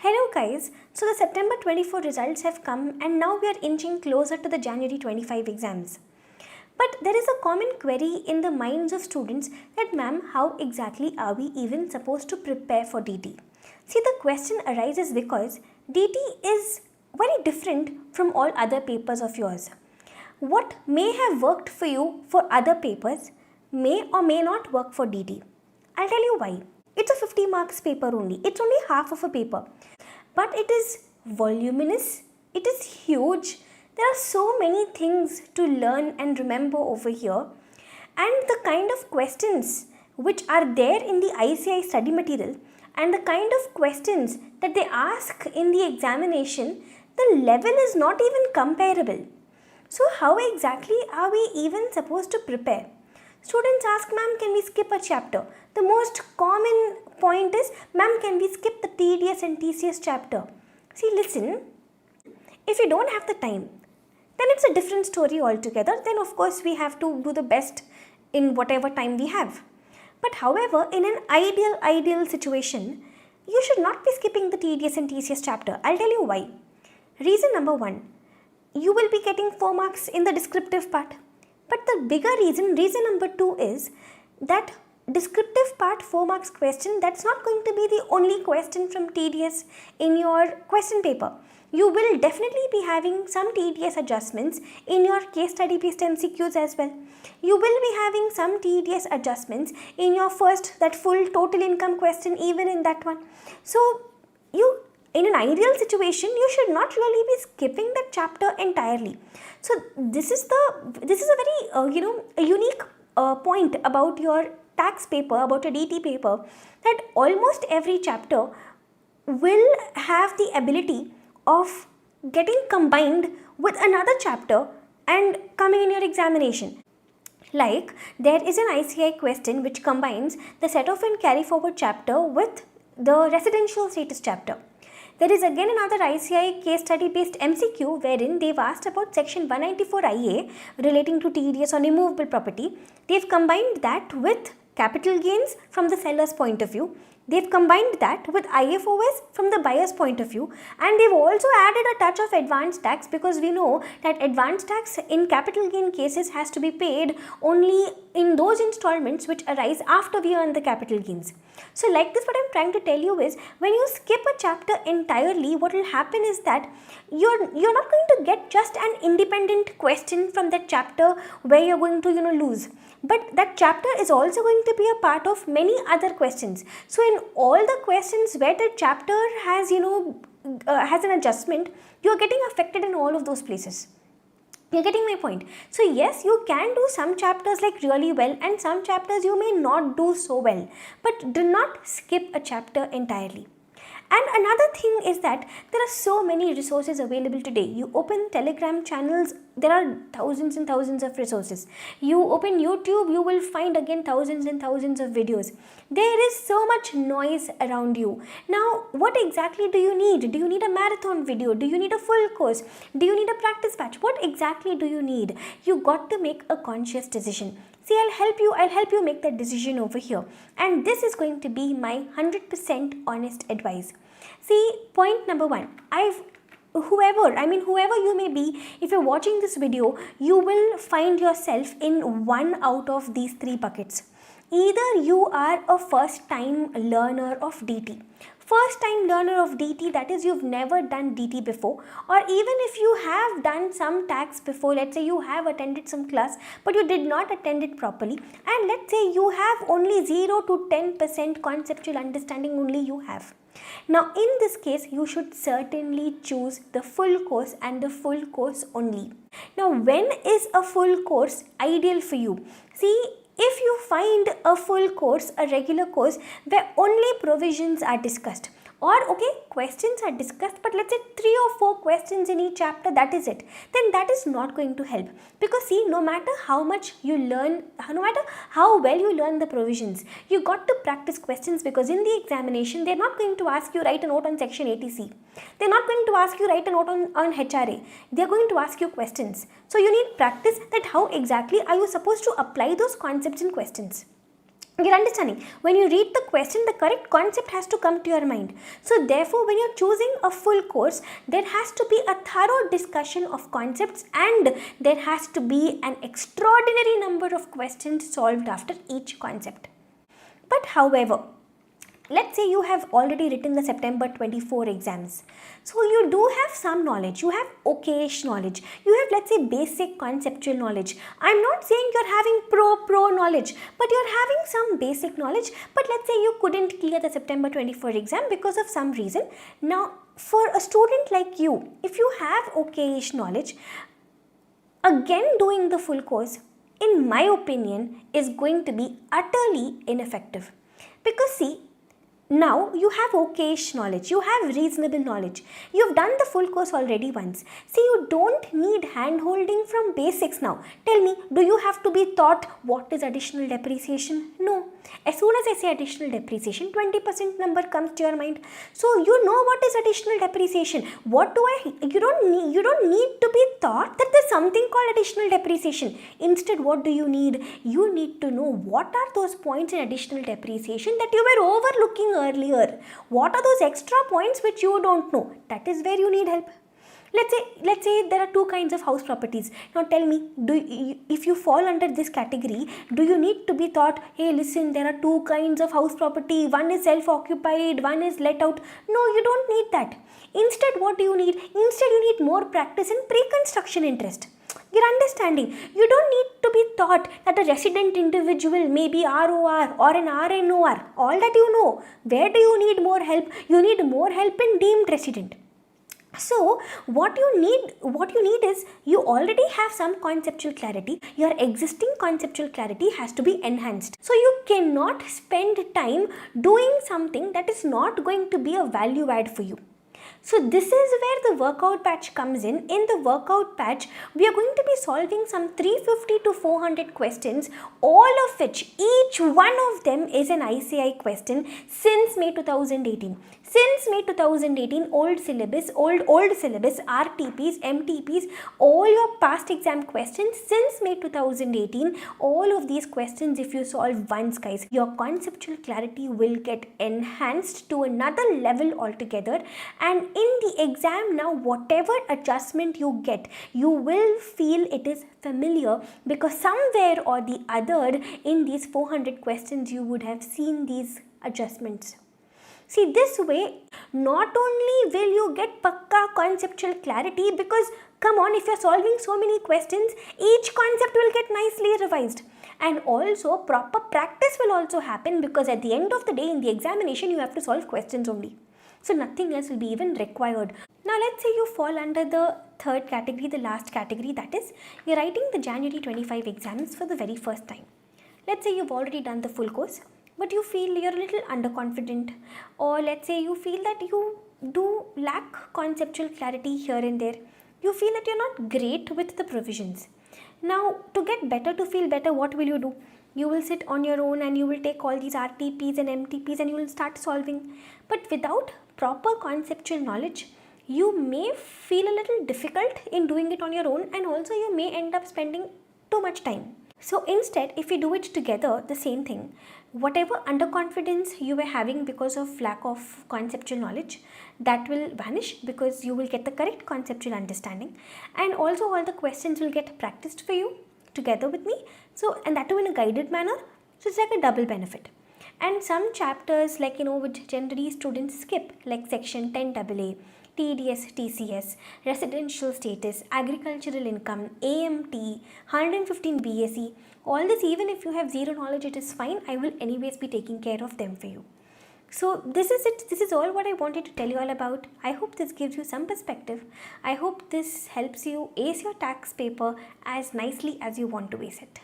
Hello guys, so the September 24 results have come and now we are inching closer to the January 25 exams. But there is a common query in the minds of students that ma'am, how exactly are we even supposed to prepare for DT? See, the question arises because DT is very different from all other papers of yours. What may have worked for you for other papers may or may not work for DT. I'll tell you why. It's a 50 marks paper only. It's only half of a paper. But it is voluminous. It is huge. There are so many things to learn and remember over here. And the kind of questions which are there in the ICI study material and the kind of questions that they ask in the examination, the level is not even comparable. So how exactly are we even supposed to prepare? Students ask, ma'am, can we skip a chapter? The most common point is, ma'am, can we skip the TDS and TCS chapter? See, listen, if you don't have the time, then it's a different story altogether. Then of course we have to do the best in whatever time we have. But however, in an ideal situation, you should not be skipping the TDS and TCS chapter. I'll tell you why. Reason number one, you will be getting 4 marks in the descriptive part. But the bigger reason number 2 is that descriptive part 4 marks question, that's not going to be the only question from TDS in your question paper. You will definitely be having some TDS adjustments in your case study based MCQs as well. You will be having some TDS adjustments in your first, that full total income question, even in that one. So you, in an ideal situation, you should not really be skipping that chapter entirely. So this is a very a unique point about your tax paper, about your DT paper, that almost every chapter will have the ability of getting combined with another chapter and coming in your examination. Like, there is an ICI question which combines the set off and carry forward chapter with the residential status chapter. There is again another ICI case study based MCQ wherein they've asked about section 194 IA relating to TDS on immovable property. They've combined that with capital gains from the seller's point of view. They've combined that with IFOS from the buyer's point of view, and they've also added a touch of advanced tax, because we know that advanced tax in capital gain cases has to be paid only in those installments which arise after we earn the capital gains. So like this, what I'm trying to tell you is, when you skip a chapter entirely, what will happen is that you're not going to get just an independent question from that chapter where you're going to lose. But that chapter is also going to be a part of many other questions. So in all the questions where the chapter has has an adjustment, you are getting affected in all of those places. You're getting my point. So yes, you can do some chapters like really well, and some chapters you may not do so well. But do not skip a chapter entirely. And another thing is that there are so many resources available today. You open Telegram channels, there are thousands and thousands of resources. You open YouTube, you will find again thousands and thousands of videos. There is so much noise around you. Now, what exactly do you need? Do you need a marathon video? Do you need a full course? Do you need a practice batch? What exactly do you need? You got to make a conscious decision. See, I'll help you make that decision over here. And this is going to be my 100% honest advice. See, point number 1, whoever you may be, if you're watching this video, you will find yourself in one out of these 3 buckets. Either you are a first time learner of DT. First time learner of DT, that is, you've never done DT before, or even if you have done some tax before, let's say you have attended some class but you did not attend it properly, and let's say you have only 0 to 10% conceptual understanding only you have. Now in this case, you should certainly choose the full course and the full course only. Now when is a full course ideal for you? See, if you find a full course, a regular course where only provisions are discussed, or okay, questions are discussed, but let's say 3 or 4 questions in each chapter, that is it, then that is not going to help. Because see, no matter how much you learn, no matter how well you learn the provisions, you got to practice questions, because in the examination, they're not going to ask you write a note on section 80C. They're not going to ask you write a note on HRA. They're going to ask you questions. So you need practice, that how exactly are you supposed to apply those concepts in questions. You're understanding? When you read the question, the correct concept has to come to your mind. So therefore, when you're choosing a full course, there has to be a thorough discussion of concepts, and there has to be an extraordinary number of questions solved after each concept. But however, let's say you have already written the September 24 exams. So you do have some knowledge, you have okayish knowledge, you have, let's say, basic conceptual knowledge. I'm not saying you're having pro knowledge, but you're having some basic knowledge. But let's say you couldn't clear the September 24 exam because of some reason. Now, for a student like you, if you have okayish knowledge, again doing the full course, in my opinion, is going to be utterly ineffective. Because see, now you have okayish knowledge, you have reasonable knowledge, you've done the full course already once. See, you don't need hand holding from basics now. Tell me, do you have to be taught what is additional depreciation? No. As soon as I say additional depreciation, 20% number comes to your mind. So you know what is additional depreciation. You don't need to be taught that there's something called additional depreciation. Instead, what do you need? You need to know what are those points in additional depreciation that you were overlooking earlier. What are those extra points which you don't know? That is where you need help. Let's say there are two kinds of house properties. Now tell me, if you fall under this category, do you need to be taught, hey listen, there are two kinds of house property, one is self-occupied, one is let out? No, you don't need that. Instead, what do you need? Instead, you need more practice in pre-construction interest. You're understanding? You don't need to be taught that a resident individual may be ROR or an RNOR. All that you know. Where do you need more help? You need more help in deemed resident. So what you need is, you already have some conceptual clarity. Your existing conceptual clarity has to be enhanced. So you cannot spend time doing something that is not going to be a value add for you. So this is where the workout patch comes in. In the workout patch, we are going to be solving some 350 to 400 questions, all of which, each one of them is an ICI question since May 2018. Since May 2018, old syllabus, RTPs, MTPs, all your past exam questions since May 2018, all of these questions, if you solve once, guys, your conceptual clarity will get enhanced to another level altogether. And in the exam now, whatever adjustment you get, you will feel it is familiar, because somewhere or the other in these 400 questions you would have seen these adjustments. See, this way, not only will you get pakka conceptual clarity, because come on, if you're solving so many questions, each concept will get nicely revised. And also, proper practice will also happen, because at the end of the day, in the examination, you have to solve questions only. So nothing else will be even required. Now let's say you fall under the third category, the last category, that is, you're writing the January 25 exams for the very first time. Let's say you've already done the full course, but you feel you're a little underconfident, or let's say you feel that you do lack conceptual clarity here and there. You feel that you're not great with the provisions. Now, to get better, to feel better, what will you do? You will sit on your own and you will take all these RTPs and MTPs and you will start solving. But without proper conceptual knowledge, you may feel a little difficult in doing it on your own, and also you may end up spending too much time. So instead, if we do it together, the same thing, whatever underconfidence you were having because of lack of conceptual knowledge, that will vanish, because you will get the correct conceptual understanding, and also all the questions will get practiced for you together with me. So, and that too in a guided manner. So it's like a double benefit. And some chapters, like, which generally students skip, like section 10AA, TDS, TCS, residential status, agricultural income, AMT, 115 BSc, all this, even if you have zero knowledge, it is fine. I will anyways be taking care of them for you. So this is it. This is all what I wanted to tell you all about. I hope this gives you some perspective. I hope this helps you ace your tax paper as nicely as you want to ace it.